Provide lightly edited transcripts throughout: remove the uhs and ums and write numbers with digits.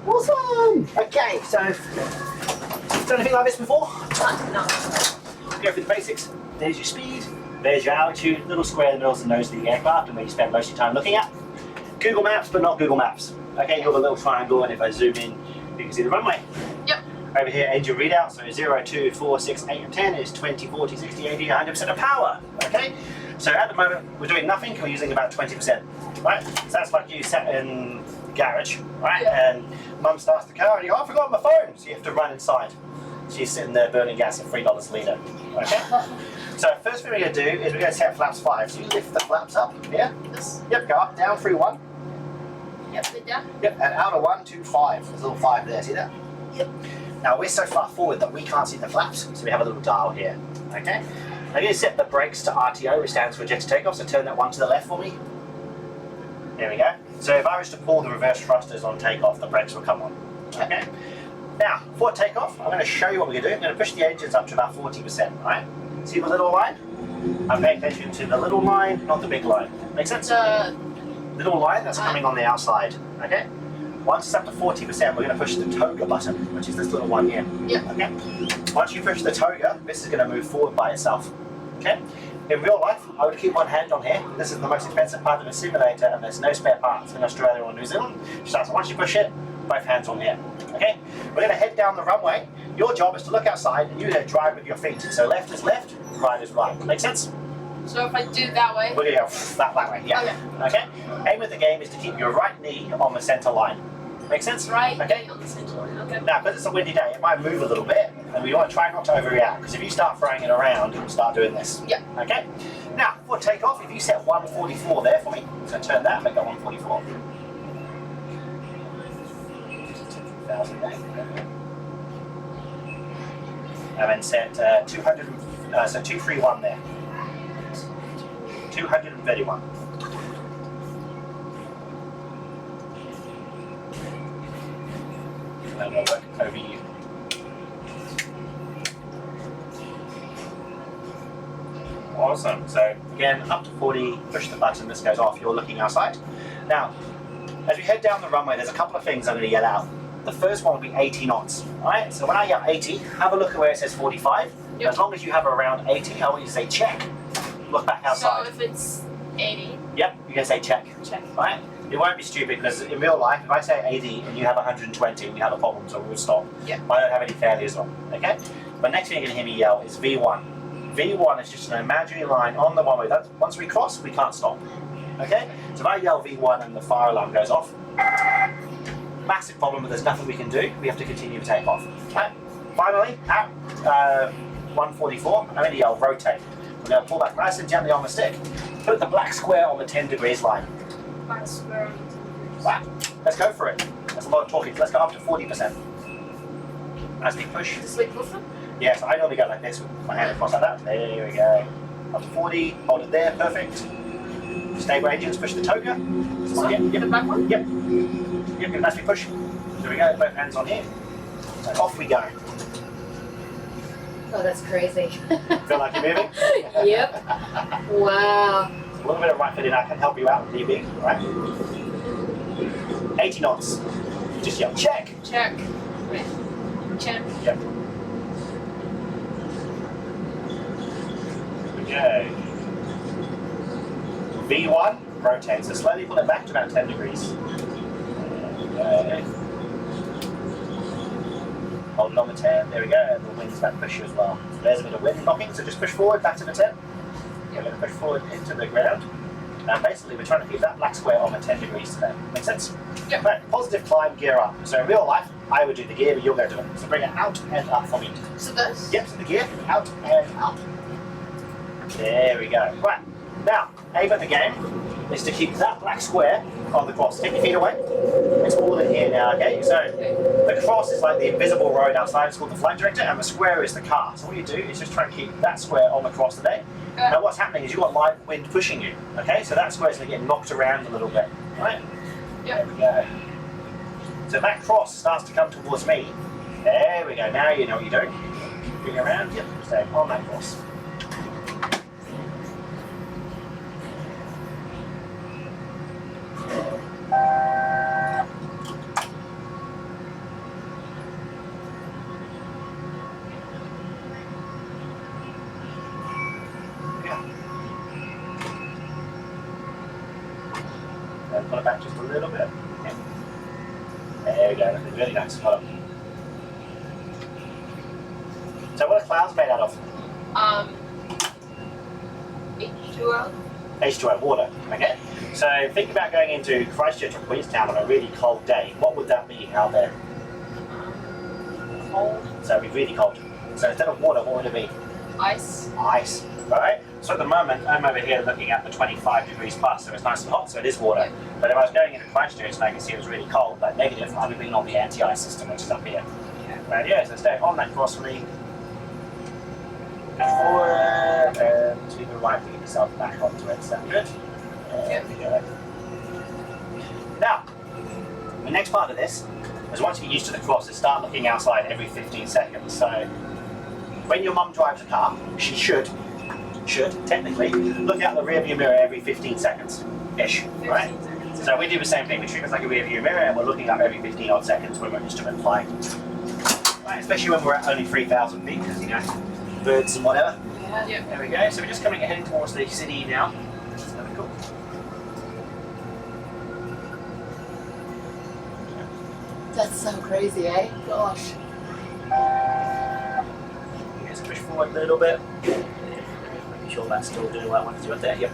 Awesome! Okay, so, done anything like this before? No. Go through the basics. There's your speed, there's your altitude, little square in the middle is the nose of the aircraft and where you spend most of your time looking at. Google Maps, but not Google Maps. Okay, you have a little triangle, and if I zoom in, you can see the runway. Yep. Over here, engine readout, so 0, 2, 4, 6, 8, and 10 is 20, 40, 60, 80, 100% of power. Okay? So at the moment, we're doing nothing, we're using about 20%. Right? So that's like you sat in the garage, right? Yeah. And mum starts the car, and you go, oh, I forgot my phone! So you have to run inside. So you're sitting there burning gas at $3 a litre. Okay? So first thing we're going to do is we're going to set flaps 5. So you lift the flaps up, yeah? This. Yep, go up, down, through 1. Yep, it down. Yep, and out of 1 to 5. There's a little 5 there, see that? Yep. Now we're so far forward that we can't see the flaps, so we have a little dial here. Okay? I'm going to set the brakes to RTO, which stands for eject to takeoff, so turn that one to the left for me. There we go. So if I was to pull the reverse thrusters on takeoff, the brakes will come on. Okay? Now, for takeoff, I'm going to show you what we're going to do. I'm going to push the engines up to about 40%, right? See the little line? I'm paying attention to the little line, not the big line. Make sense? The little line that's coming on the outside, okay? Once it's up to 40%, we're going to push the toga button, which is this little one here. Yep. Okay? Once you push the toga, this is going to move forward by itself. Okay? In real life, I would keep one hand on here. This is the most expensive part of the simulator, and there's no spare parts in Australia or New Zealand. So once you push it, both hands on here. Okay? We're going to head down the runway. Your job is to look outside, and you're going to drive with your feet. So left is left, right is right. Make sense? So if I do it that way? We're going to go that way, yeah. Okay. Aim of the game is to keep your right knee on the centre line. Make sense? Right okay. knee on the centre line, okay. Now, because it's a windy day, it might move a little bit, and we want to try not to overreact, because if you start throwing it around, it will start doing this. Yeah. Okay? Now, for takeoff, if you set 144 there for me, so turn that, make that 144. 10,000 there. And then set 200, so 231 there. 231. And I'm going to work over you. Awesome. So again, up to 40, push the button, this goes off, you're looking outside. Now, as we head down the runway, there's a couple of things I'm going to yell out. The first one will be 80 knots. Alright, so when I yell 80, have a look at where it says 45. Yep. As long as you have around 80, I want you to say check. Look back outside. So if it's 80? Yep, you're going to say check. Check. Right? It won't be stupid, because in real life, if I say 80 and you have 120, we have a problem, so we'll stop. Yeah. I don't have any failures on. Okay? But next thing you're going to hear me yell is V1. V1 is just an imaginary line on the one-way. Once we cross, we can't stop. Okay? So if I yell V1 and the fire alarm goes off, massive problem, but there's nothing we can do. We have to continue to take off. Okay? Finally, at 144, I'm going to yell rotate. We're going to pull back nice and gently on the stick. Put the black square on the 10 degrees line. Black square on the 10 degrees. Right, let's go for it. That's a lot of talking. Let's go up to 40%. As we push. Is this like movement? Yes, I normally go like this with my hand across like that. There we go. Up to 40, hold it there, perfect. Stable engines, push the toga. So, yep. The back one? Yep. Yep, and as we push. There we go, both hands on here. And off we go. Oh, that's crazy. Feel like you're moving? Yep. Wow. A little bit of right foot in, I can help you out with DB, right? 80 knots. Just yell, check! Check. Wait. Check. Yep. Okay. V1, rotate. So slowly pull it back to about 10 degrees. Okay. Hold it on the 10, there we go, and the wind's about to push you as well. So there's a bit of wind knocking, so just push forward, back to the 10. You're going to push forward into the ground. And basically we're trying to keep that black square on the 10 degrees today. Make sense? Yep. Right, positive climb, gear up. So in real life, I would do the gear, but you're going to do it. So bring it out and up for me. So this? Yep, so the gear, out and up. There we go. Right, now, aim at the game is to keep that black square on the cross. Take your feet away. It's all in here now, okay? So the cross is like the invisible road outside, it's called the flight director, and the square is the car. So what you do is just try and keep that square on the cross today. Now what's happening is you've got live wind pushing you, okay? So that square's going to get knocked around a little bit, right? Yep. There we go. So that cross starts to come towards me. There we go, now you know what you're doing. Bring it around, yep, stay on that cross. Pull it back just a little bit. Okay. There we go. Looking really nice. Hold on. So what are clouds made out of? H2O. H2O, water. Okay. So think about going into Christchurch or Queenstown on a really cold day. What would that be out there? Cold. So it'd be really cold. So instead of water, what would it be? Ice. Ice. Alright? So at the moment, I'm over here looking at the 25 degrees plus, so it's nice and hot, so it is water. Yeah. But if I was going into Christchurch and I can see it was really cold, like negative, I'd be being on the anti-ice system, which is up here. Right, yeah, so stay on that cross for me. Forward, and to the right to get yourself back onto it. Is that good? There we go. Now, the next part of this is once you get used to the cross, is start looking outside every 15 seconds. So when your mum drives a car, she should technically look out the rear view mirror every 15 seconds-ish, right? So we do the same thing. We treat it like a rear view mirror and we're looking up every 15 odd seconds when we're instrument flying. Right, especially when we're at only 3,000 feet, because you know, birds and whatever. Yeah. Yep. There we go. So we're just coming heading towards the city now. That's kind of cool. That's so crazy, eh? Gosh. Let's push forward a little bit. Making sure that's still doing what I want to do up there. Yep.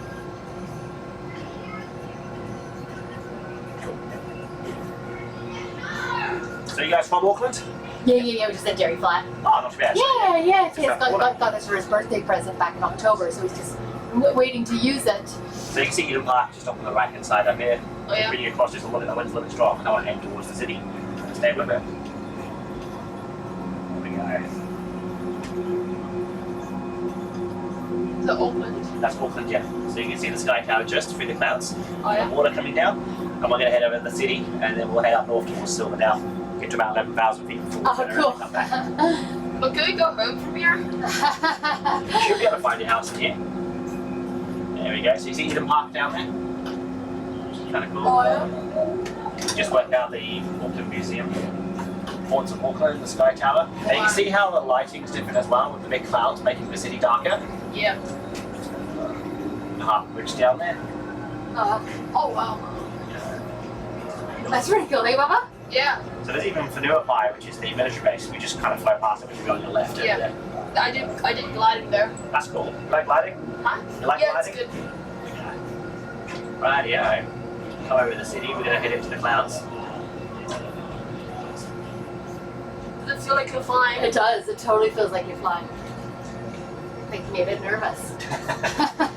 Cool. So you guys from Auckland? Yeah, we just said Jerry Flat. Oh, not too bad. Yeah, Is he's that got this for his birthday present back in October, so he's just waiting to use it. So you can see Eden Park just up on the right hand side up here. Oh yeah. Bring you across just a little bit. That wind's a little bit strong. I want to aim towards the city. Stay with it. There we go. The Auckland. That's Auckland, yeah. So you can see the sky tower just through the clouds. Oh yeah. The water coming down. And we're going to head over to the city and then we'll head up north towards Silverdale. Get to about 11,000 feet before we Oh, turn around and come back. cool. But can we go home from here? You should be able to find your house in here. There we go. So you see Eden Park down there? Kind of cool. Oh yeah. Just worked out the Auckland Museum. Haunts of Auckland, the Sky Tower. And you can see how the lighting's different as well with the big clouds making the city darker. Yeah. The Harbour Bridge down there. Oh wow. That's pretty cool, eh, Baba? Yeah. So there's even Whanua, which is the military base. We just kind of fly past it, which will be on your left. Yeah. Over there. I did gliding there. That's cool. You like gliding? Huh? You like Yeah, gliding? it's good. Rightio. Come over to the city. We're going to head into the clouds. Does it feel like you're flying? It does. It totally feels like you're flying. Makes me a bit nervous.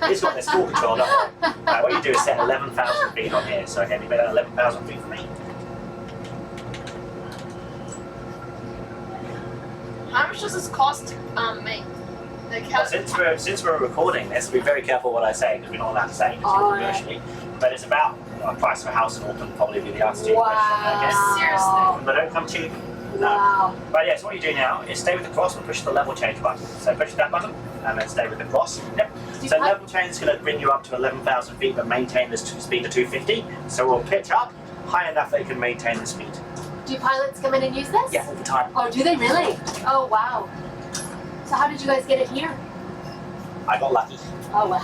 It's got this full control, doesn't it? Right, what you do is set 11,000 feet on here. So can you make that 11,000 feet for me? How much does this cost to make? Like how? Well, since we're recording this, be very careful what I say because we're not allowed to say it Oh, yeah. commercially. But it's about the price of a house in Auckland probably be the answer to your Wow. question. Seriously? Okay? But don't come cheap. No. Wow. But yeah, so what you do now is stay with the cross and push the level change button. So push that button and then stay with the cross. Yep. So level change is going to bring you up to 11,000 feet but maintain this speed to 250. So we'll pitch up high enough that you can maintain the speed. Do pilots come in and use this? Yeah, all the time. Oh, do they really? Oh, wow. So how did you guys get it here? I got lucky. Oh, wow.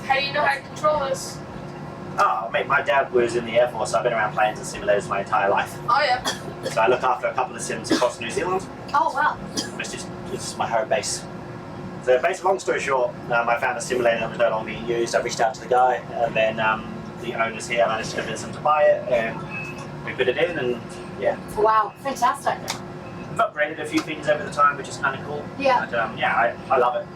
How do you know how to control this? Oh, mate, my dad was in the Air Force, so I've been around planes and simulators my entire life. Oh yeah. So I look after a couple of sims across New Zealand. Oh, wow. It's my home base. So basically, long story short, I found a simulator that was no longer being used. I reached out to the guy, and then the owners here managed to convince them to buy it, and we put it in, and yeah. Wow. Fantastic. We've upgraded a few things over the time, which is kind of cool. Yeah. But yeah, I love it.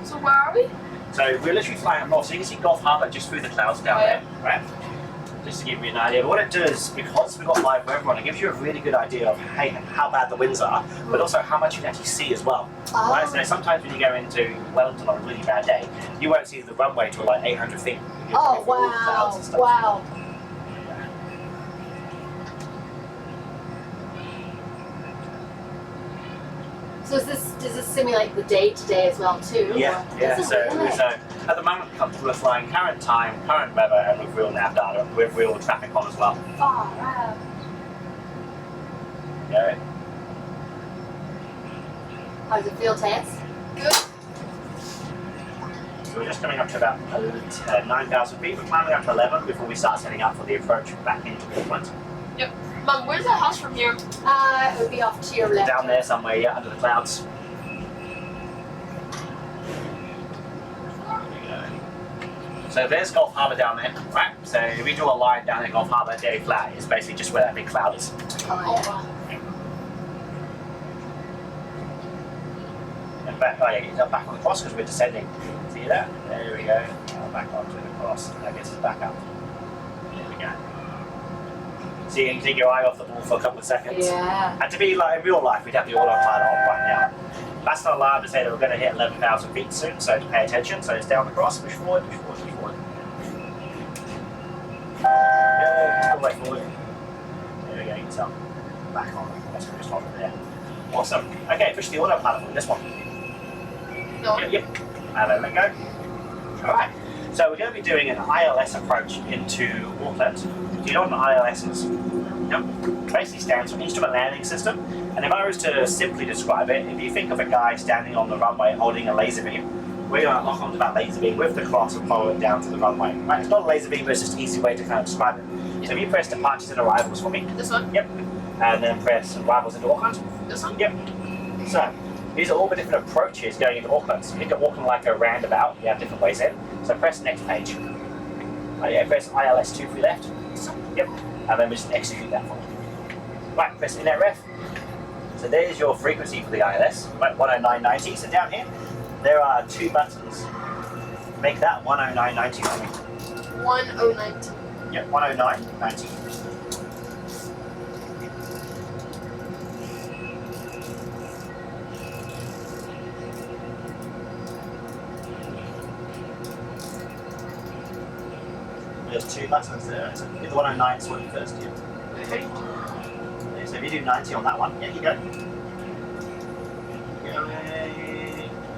So where are we? So we're literally flying up north, so you can see Gulf Harbour just through the clouds down Oh, yeah. there, right? Just to give you an idea. But what it does, because we've got live weather on, it gives you a really good idea of hey, how bad the winds are, but also how much you can actually see as well. Oh. Right? So sometimes when you go into Wellington on a really bad day, you won't see the runway till like 800 feet. You're Oh, coming through all the clouds wow. and stuff. Wow. So does this simulate the day-to-day as well, too? Yeah, Or yeah. does it So, really? so at the moment, we're flying current time, current weather, and with real nav data, with real traffic on as well. Oh, wow. Yeah. How does it feel, Tance? Good. So we're just coming up to about 9,000 feet. We're climbing up to 11 before we start setting up for the approach back into Auckland. Yep. Mom, where's the house from here? It would be off to your left. Down there somewhere, yeah, under the clouds. So there's Gulf Harbour down there, right? So if we draw a line down at Gulf Harbour, Dairy Flat is basically just where that big cloud is. Oh, yeah. And back, oh yeah, get back on the cross because we're descending. See that? There we go. Back onto the cross. That gets us back up. There we go. So you can take your eye off the ball for a couple of seconds. Yeah. And to be like in real life, we'd have the autopilot on right now. That's not allowed to say that we're going to hit 11,000 feet soon, so to pay attention. So it's down the cross, push forward, push forward, push forward. Go all the way forward. There we go, you can tell. Back on. That's just on there. Awesome. Okay, push the autopilot for this one. No. Yep. And then let go. Alright. So we're going to be doing an ILS approach into Auckland. Do you know what an ILS is? Yep. Basically stands for Instrument Landing System. And if I was to simply describe it, if you think of a guy standing on the runway holding a laser beam, we're going to lock onto that laser beam with the cross and follow it down to the runway. Right? It's not a laser beam, but it's just an easy way to kind of describe it. So if you press departures and arrivals for me. This one? Yep. And then press arrivals into Auckland. This one? Yep. So these are all the different approaches going into Auckland. So you can walk like a roundabout. You have different ways in. So press next page. Oh yeah, press ILS2 for your left. Yep. And then we just execute that for you. Right, press inlet ref. So there's your frequency for the ILS, right, 109.90. So down here, there are two buttons. Make that 109.90 for me. 1090. Yep, 109.90. There's two buttons there. So hit the 109 swing first, yeah. Okay. So if you do 90 on that one, yeah, you go.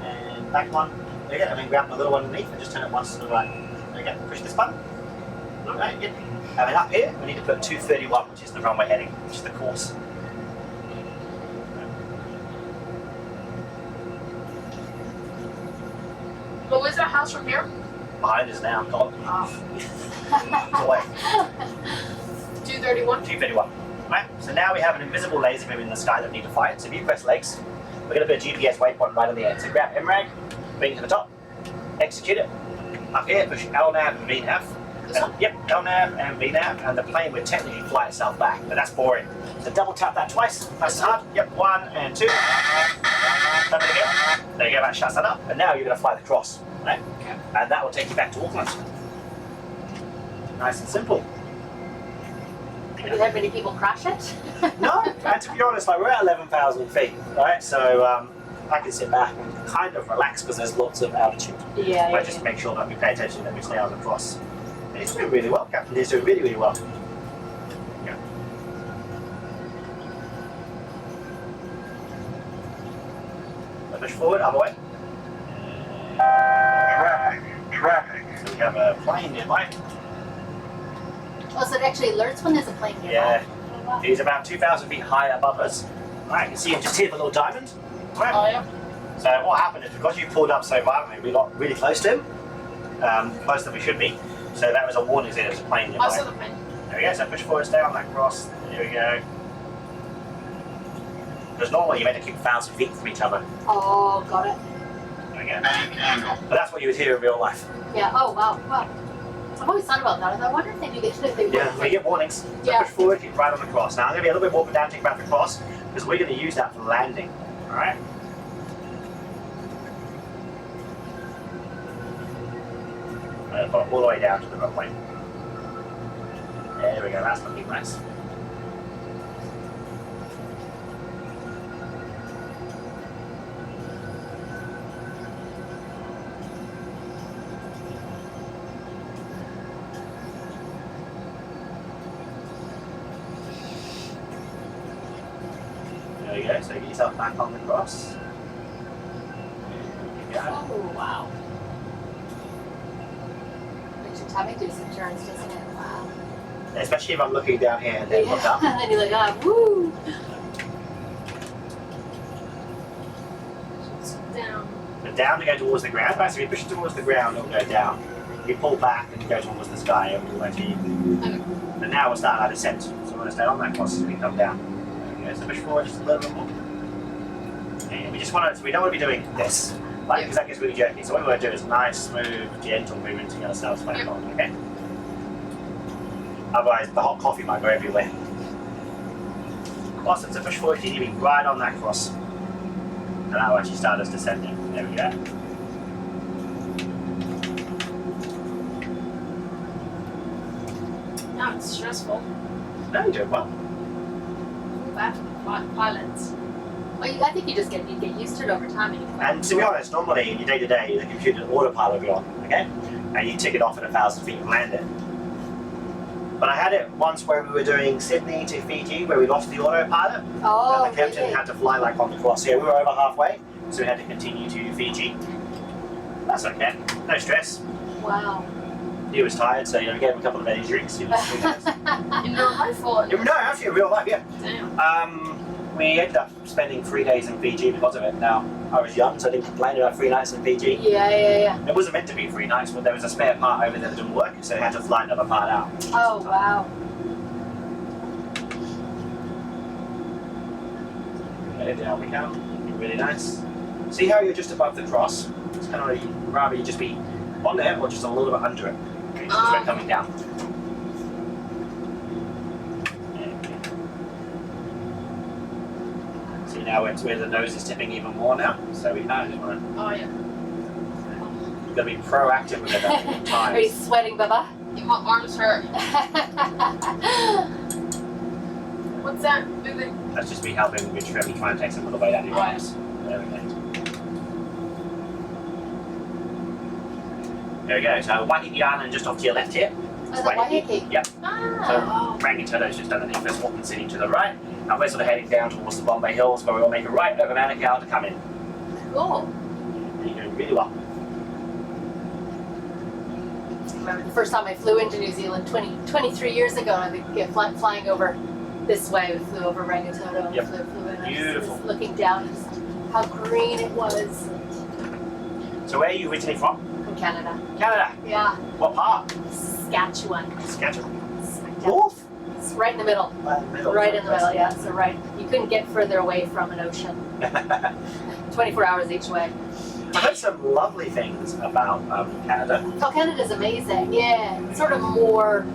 And back one. There you go. And then grab the little one underneath and just turn it once to the right. There you go. Push this button. Right, yeah. And then up here, we need to put 231, which is the runway heading, which is the course. But where's the house from here? Behind us now. God. Oh. Away. 231. 231. Right, so now we have an invisible laser beam in the sky that we need to find. So if you press legs, we're going to put a GPS waypoint right on the end. So grab MRAG, bring it to the top, execute it. Up here, push LNAV and VNAV. Yep, LNAV and VNAV, and the plane would technically fly itself back, but that's boring. So double tap that twice, that's hard. Yep, 1 and 2. Tap it again. There you go, that shuts that up. And now you're going to fly the cross, right? And that will take you back to Auckland. Nice and simple. Have you had many people crash it? No, and to be honest, like we're at 11,000 feet, right? So I can sit back and kind of relax because there's lots of altitude. Yeah, But just make sure that we pay attention that we stay on the cross. And he's doing really well, Captain. He's doing really, really well. Yeah. So push forward, other way. Traffic. So we have a plane nearby. Oh, so it actually alerts when there's a plane nearby. Yeah. Oh, wow. He's about 2,000 feet high above us. Right, you can see him just here, the little diamond. Right. Oh, yeah. So what happened is because you pulled up so violently, we got really close to him, closer than we should be. So that was a warning that there was a plane nearby. I saw the plane. There we go. So push forward, stay on that cross. There we go. Because normally you're meant to keep 1,000 feet from each other. Oh, got it. There we go. But that's what you would hear in real life. Yeah. Oh, wow. Wow. I've always thought about that. I wonder if they do get Yeah, we get warnings. So Yeah. push forward, keep right on the cross. Now I'm going to be a little bit more pedantic about the cross because we're going to use that for landing. All right. All the way down to the runway. There we go, that's looking nice. There you go, so get yourself back on the cross. There you go. Oh, wow. Makes your tummy do some turns, doesn't it? Wow. Especially if I'm looking down here and then look up. And then you're like, ah, woo! Down. But down to go towards the ground. Right, so if you push it towards the ground, it'll go down. If you pull back and go towards the sky, it will actually. And now we'll start our descent. So we're going to stay on that cross as we come down. Okay, so push forward just a little bit more. And we just want to. We don't want to be doing this, like, because that gets really jerky. So what we want to do is nice, smooth, gentle movement to get ourselves back on. Okay. Otherwise, the hot coffee might go everywhere. Awesome. So push forward. You need to be right on that cross. And that will actually start us descending. There we go. Now it's stressful. No, you're doing well. That pilots. Well, I think you just get used to it over time. And to be honest, normally in your day-to-day, the computer autopilot will be on, okay? And you tick it off at 1,000 feet and land it. But I had it once where we were doing Sydney to Fiji, where we lost the autopilot. Oh, And the captain really? had to fly like on the cross. Yeah, we were over halfway, so we had to continue to Fiji. That's okay. No stress. Wow. He was tired, so we gave him a couple of energy drinks. He was In real life or? no, actually in real life, yeah. Damn. We ended up spending 3 days in Fiji because of it. Now, I was young, so I didn't complain about 3 nights in Fiji. Yeah. It wasn't meant to be 3 nights, but there was a spare part over there that didn't work, so they had to fly another part out. Oh, wow. Okay, down we come. Really nice. See how you're just above the cross? It's kind of rather you just be on there or just a little bit under it. Okay, so we're coming down. See now it's where the nose is tipping even more now, so we kind of just want to. Oh yeah. You've got to be proactive with it at all Are you times. sweating, Bubba? My arms hurt. What's that? Moving. Let's just be helping with trim and try and take some of the weight out of your arms. There we go. There we go. So Waiheke Island just off to your left here. Oh, the Waiheke. Yep. Ah. So Rangitoto is just underneath us, Walking City to the right. And we're sort of heading down towards the Bombay Hills, where we'll make a right over Manukau to come in. Cool. You're doing really well. I remember the first time I flew into New Zealand 23 years ago. I think flying over this way, we flew over Rangitoto and Yep. flew in. Beautiful. I was looking down, just how green it was. So where are you originally from? From Canada. Canada. Yeah. What part? Saskatchewan. Saskatchewan. North? It's right in the middle. Right in the middle, yeah. So right, you couldn't get further away from an ocean. 24 hours each way. I've heard some lovely things about Canada. Oh, Canada's amazing. Yeah, it's sort of more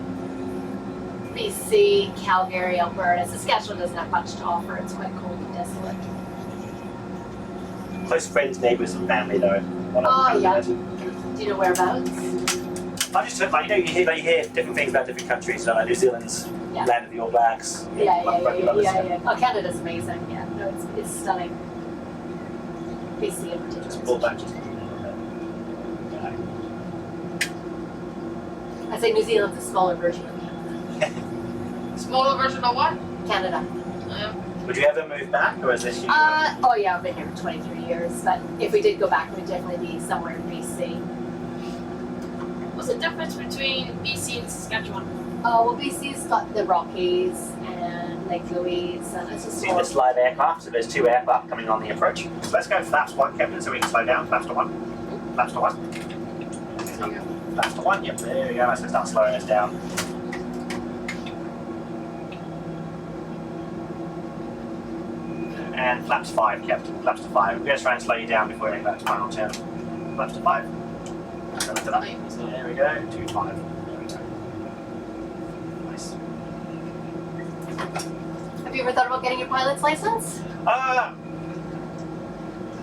BC, Calgary, Alberta. Saskatchewan doesn't have much to offer. It's quite cold and desolate. Close friends, neighbours, and family, though. Oh, yeah. Do you know whereabouts? I just heard, like, you hear different things about different countries. So, like New Zealand's Yeah. land of the All Blacks. Yeah. Oh, Canada's amazing. Yeah, no, it's stunning. BC in particular. Just pull back just a little bit. I say New Zealand's a smaller version of Canada. Smaller version of what? Canada. Would you ever move back, or is this you? Oh yeah, I've been here for 23 years, but if we did go back, we'd definitely be somewhere in BC. What's the difference between BC and Saskatchewan? Oh, well, BC's got the Rockies and Lake Louise, and it's just See more. this live aircraft? So there's 2 aircraft coming on the approach. So let's go flaps 1, Captain, so we can slow down. Flaps to 1. Flaps to 1. Flaps to 1. Yep, there we go. Let's start slowing us down. And flaps 5, Captain. Flaps to 5. We're going to try and slow you down before we make that final turn. Flaps to 5. So lift it up. There we go. 2, 5. There we go. Nice. Have you ever thought about getting your pilot's license?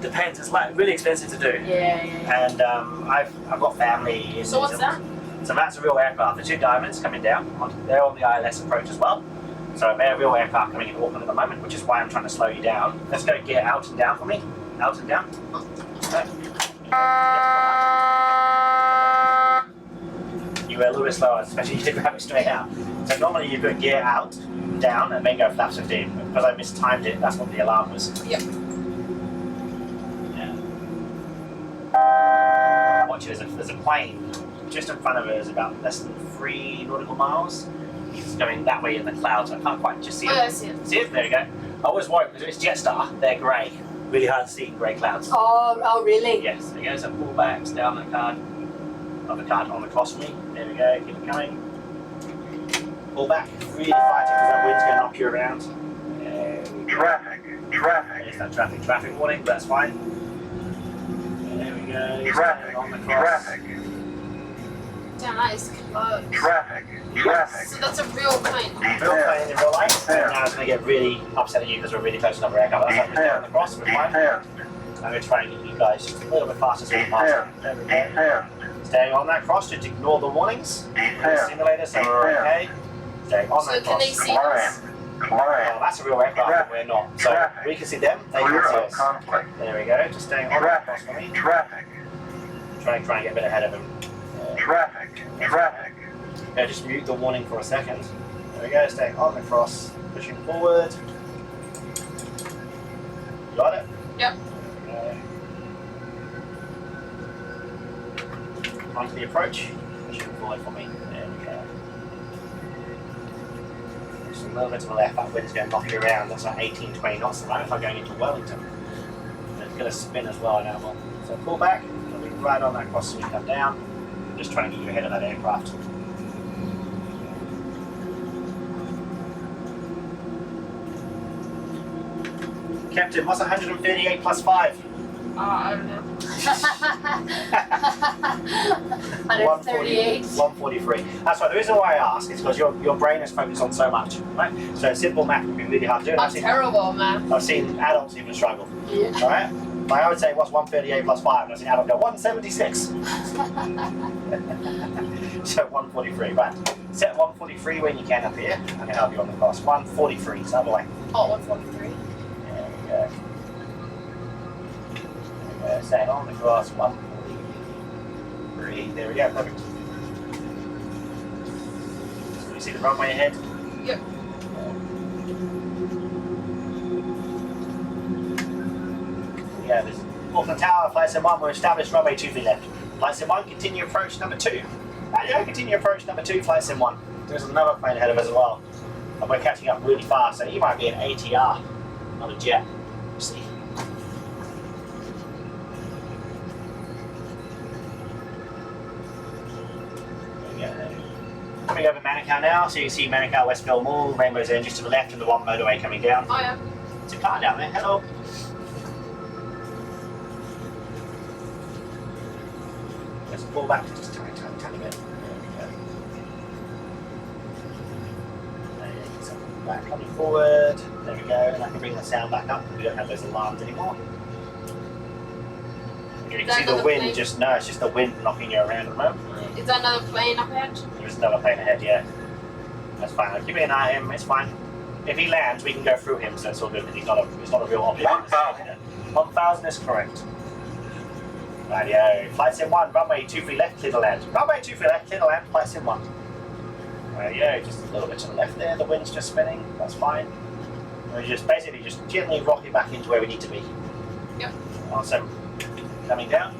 Depends. It's like really expensive to do. Yeah. And I've got family in So New what's that? Zealand. So that's a real aircraft. The 2 Diamonds coming down. They're on the ILS approach as well. So they're a real aircraft coming in Auckland at the moment, which is why I'm trying to slow you down. Let's go get out and down for me. Out and down. Okay. You were a little bit slower, especially to grab it straight out. So normally you put gear out, down, and then go flaps 15. But because I mistimed it, that's what the alarm was. Yep. Watch it, there's a plane just in front of it. Is about less than 3 nautical miles. It's going that way in the clouds. I can't quite just see Oh, it. yeah, I see it. See it? There you go. I was worried because it's Jetstar. They're grey. Really hard to see grey clouds. Oh, really? Yes, there you go. So pull back, stay on the card. On the card, on the cross for me. There we go, keep it coming. Pull back, really fight it because that wind's going to knock you around. Traffic. There's that traffic warning, but that's fine. There we go. Traffic. On the cross. Damn, that is close. Traffic. So that's a real plane. Real plane in real life, and now it's going to get really upset at you because we're really close to another aircraft. That's like we're down the cross, we're fine. I'm going to try and get you guys just a little bit faster so we can pass it. There we go. Staying on that cross, just ignore the warnings. The simulator, so we're okay. Staying on So that can cross. they see us? Oh, that's a real aircraft, but we're not. So we can see them, they can see us. Conflict. There we go, just staying on that cross for me. Traffic. Try and get a bit ahead of him. Traffic. Yeah, just mute the warning for a second. There we go, staying on the cross, pushing forward. Got it? Yep. Onto the approach, pushing forward for me. There we go. Just a little bit to the left, that wind's going to knock you around. That's like 18, 20 knots at the moment if I'm going into Wellington. And it's going to spin as well now. So pull back, it'll be right on that cross so we come down. Just trying to get you ahead of that aircraft. Captain, what's 138 plus 5? I don't know. 138. 143. That's right. The reason why I ask is because your brain is focused on so much, right? So simple math can be really hard to do. I'm terrible, man. I've seen adults even struggle. Yeah. All right. Like I would say, what's 138 plus 5? And I've seen adults go 176. So 143. Right. Set 143 when you can up here. I can help you on the cross. 143. So other way. Oh, 143. There we go. Staying on the cross, 143. There we go, perfect. So you see the runway ahead? Yep. Yeah, there's Auckland Tower, Flight Sim 1, we're established runway 2 feet left. Flight Sim 1, continue approach number 2. Yeah, continue approach number 2, Flight Sim 1. There's another plane ahead of us as well. And we're catching up really fast, so you might be an ATR, not a jet. We'll see. Coming over Manukau now, so you can see Manukau, Westfield Mall, Rainbow's End just to the left, and the one motorway coming down. Oh, yeah. There's a car down there, hello. Let's pull back just a tiny bit. There we go. There you go, so back coming forward. There we go, and I can bring the sound back up. We don't have those alarms anymore. You can see the wind just, no, it's just the wind knocking you around at the moment. Is that another plane up ahead? There's another plane ahead, yeah. That's fine. I'm keeping an eye on him, it's fine. If he lands, we can go through him, so it's all good, because he's not a real object. 1,000. 1,000 is correct. Rightio. Flight Sim 1, runway 2 feet left, clear to land. Runway 2 feet left, clear to land, Flight Sim 1. Rightio, just a little bit to the left there, the wind's just spinning, that's fine. We just basically just gently rock it back into where we need to be. Yep. Awesome. Coming down.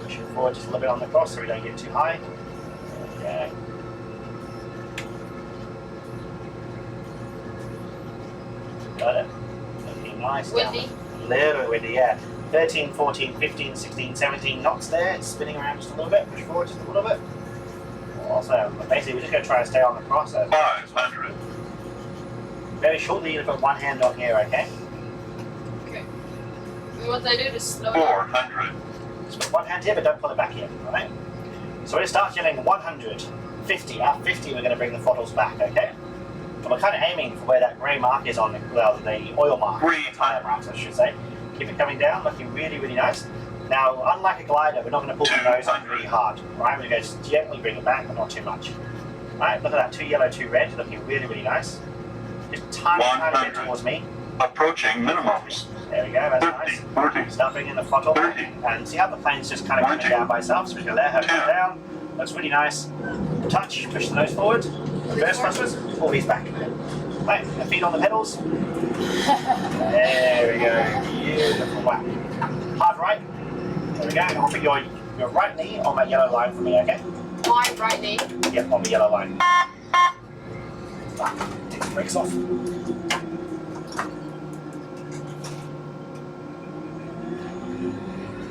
Pushing forward just a little bit on the cross so we don't get too high. Okay. Got it. Looking nice. Windy. A little bit windy, yeah. 13, 14, 15, 16, 17 knots there. It's spinning around just a little bit. Push forward just a little bit. Awesome. Basically, we're just going to try and stay on the cross. 500. Very shortly, you're going to put one hand on here, okay? Okay. And what they do to slow down. 400. Just put one hand here, but don't pull it back in, alright? So we start yelling 100, 50. At 50, we're going to bring the throttles back, okay? And we're kind of aiming for where that grey mark is on the, well, the oil mark, the tyre marks, I should say. Keep it coming down, looking really, really nice. Now, unlike a glider, we're not going to pull the nose up really hard, right? We're going to just gently bring it back, but not too much. Right, look at that, 2 yellow, 2 red, looking really, really nice. Just tiny bit towards me. Approaching minimums. There we go, that's nice. 40. Start bringing the throttle back, and see how the plane's just kind of coming down by itself. So we can let her come down. Looks really nice. Touch, push the nose forward. Reverse thrusters, pull these back. Right, and feet on the pedals. There we go. Beautiful. Wow. Hard right. There we go. I'll put your right knee on that yellow line for me, okay? My right knee. Yep, on the yellow line. Take the brakes off.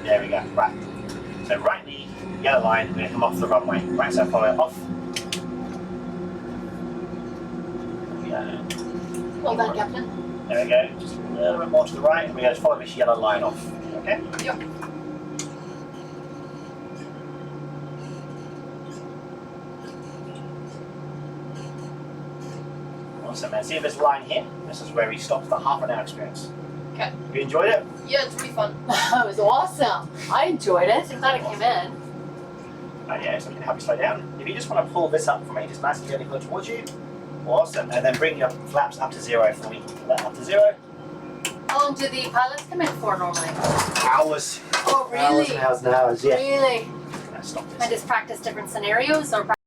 There we go. Right. So right knee, yellow line, we're going to come off the runway. Right, so follow it off. Yeah. Well done, Captain. There we go. Just a little bit more to the right, and we're going to follow this yellow line off. Okay? Yep. Awesome. And see this line here? This is where we stopped the half an hour experience. Okay. You enjoyed it? Yeah, it's really fun. It was awesome. I enjoyed it. I'm glad it came in. Yeah, so we can help you slow down. If you just want to pull this up for me, just nice and gently pull it towards you. Awesome. And then bring your flaps up to 0 for me. That up to 0. How long do the pilots come in for normally? Hours. Oh, Hours really? and hours and hours, yeah. Really? Can I stop this? And just practice different scenarios or